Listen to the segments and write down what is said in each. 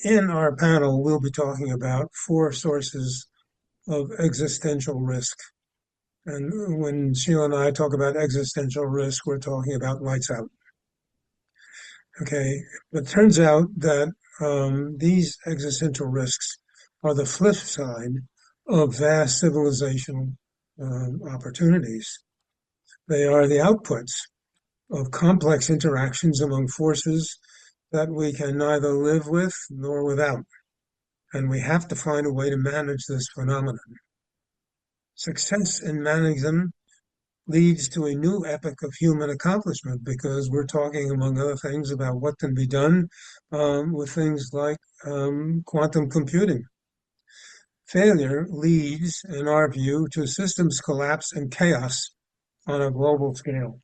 In our panel, we'll be talking about four sources of existential risk. And when Sheila and I talk about existential risk, we're talking about lights out. Okay. But it turns out that these existential risks are the flip side of vast civilizational opportunities. They are the outputs of complex interactions among forces that we can neither live with nor without. And we have to find a way to manage this phenomenon. Success in managing them leads to a new epoch of human accomplishment because we're talking, among other things, about what can be done with things like quantum computing. Failure leads, in our view, to systems collapse and chaos on a global scale.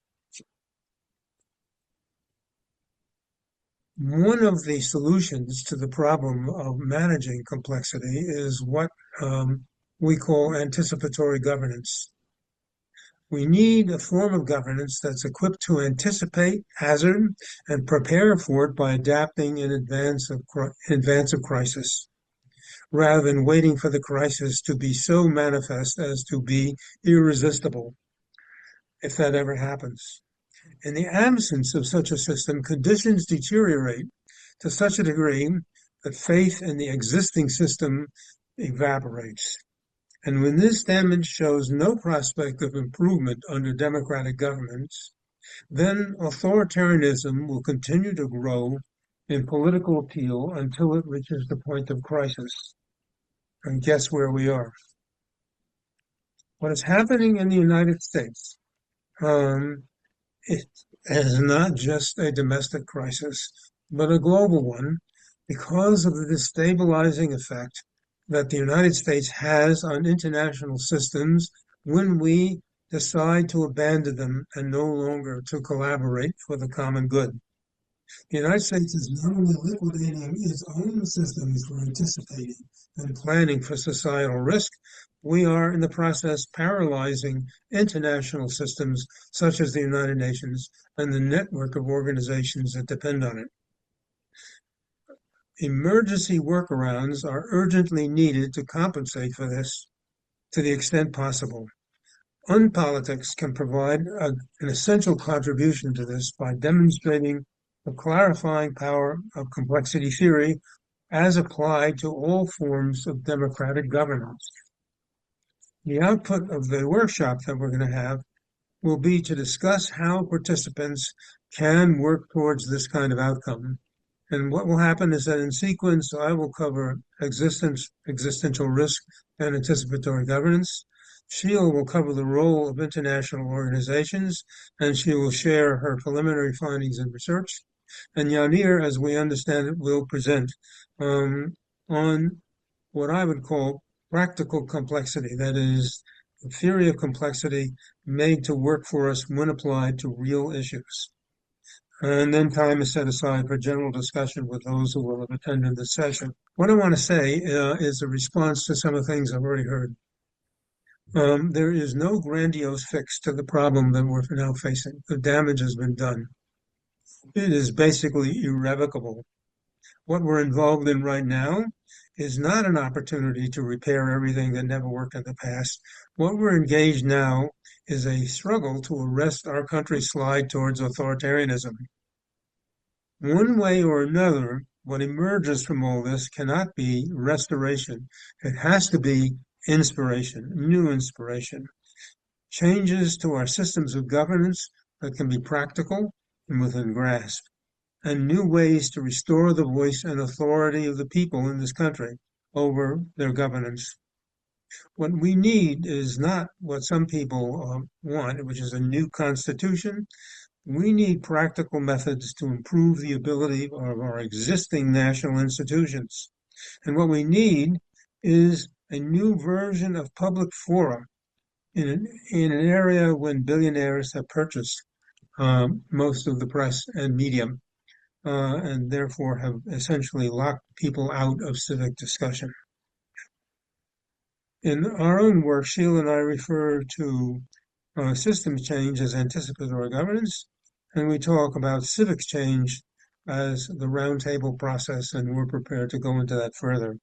One of the solutions to the problem of managing complexity is what we call anticipatory governance. We need a form of governance that's equipped to anticipate hazard and prepare for it by adapting in advance of crisis, rather than waiting for the crisis to be so manifest as to be irresistible, if that ever happens. In the absence of such a system, conditions deteriorate to such a degree that faith in the existing system evaporates. And when this damage shows no prospect of improvement under democratic governments, then authoritarianism will continue to grow in political appeal until it reaches the point of crisis. And guess where we are? What is happening in the United States um, it is not just a domestic crisis, but a global one because of the destabilizing effect that the United States has on international systems when we decide to abandon them and no longer to collaborate for the common good. The United States is not only liquidating its own systems for anticipating and planning for societal risk, we are in the process paralyzing international systems such as the United Nations and the network of organizations that depend on it. Emergency workarounds are urgently needed to compensate for this to the extent possible. Unpolitics can provide an essential contribution to this by demonstrating the clarifying power of complexity theory as applied to all forms of democratic governance. The output of the workshop that we're going to have will be to discuss how participants can work towards this kind of outcome. And what will happen is that in sequence, I will cover existential risk and anticipatory governance. Sheila will cover the role of international organizations, and she will share her preliminary findings and research. And Yanir, as we understand it, will present on what I would call practical complexity, that is, the theory of complexity made to work for us when applied to real issues. And then time is set aside for general discussion with those who will have attended the session. What I want to say is a response to some of the things I've already heard. There is no grandiose fix to the problem that we're now facing. The damage has been done. It is basically irrevocable. What we're involved in right now is not an opportunity to repair everything that never worked in the past. What we're engaged now is a struggle to arrest our country's slide towards authoritarianism. One way or another, what emerges from all this cannot be restoration. It has to be inspiration, new inspiration, changes to our systems of governance that can be practical and within grasp, and new ways to restore the voice and authority of the people in this country over their governance. What we need is not what some people want, which is a new constitution. We need practical methods to improve the ability of our existing national institutions. And what we need is a new version of public fora in an area when billionaires have purchased most of the press and media, and therefore have essentially locked people out of civic discussion. In our own work, Sheila and I refer to systems change as anticipatory governance, and we talk about civic change as the roundtable process, and we're prepared to go into that further.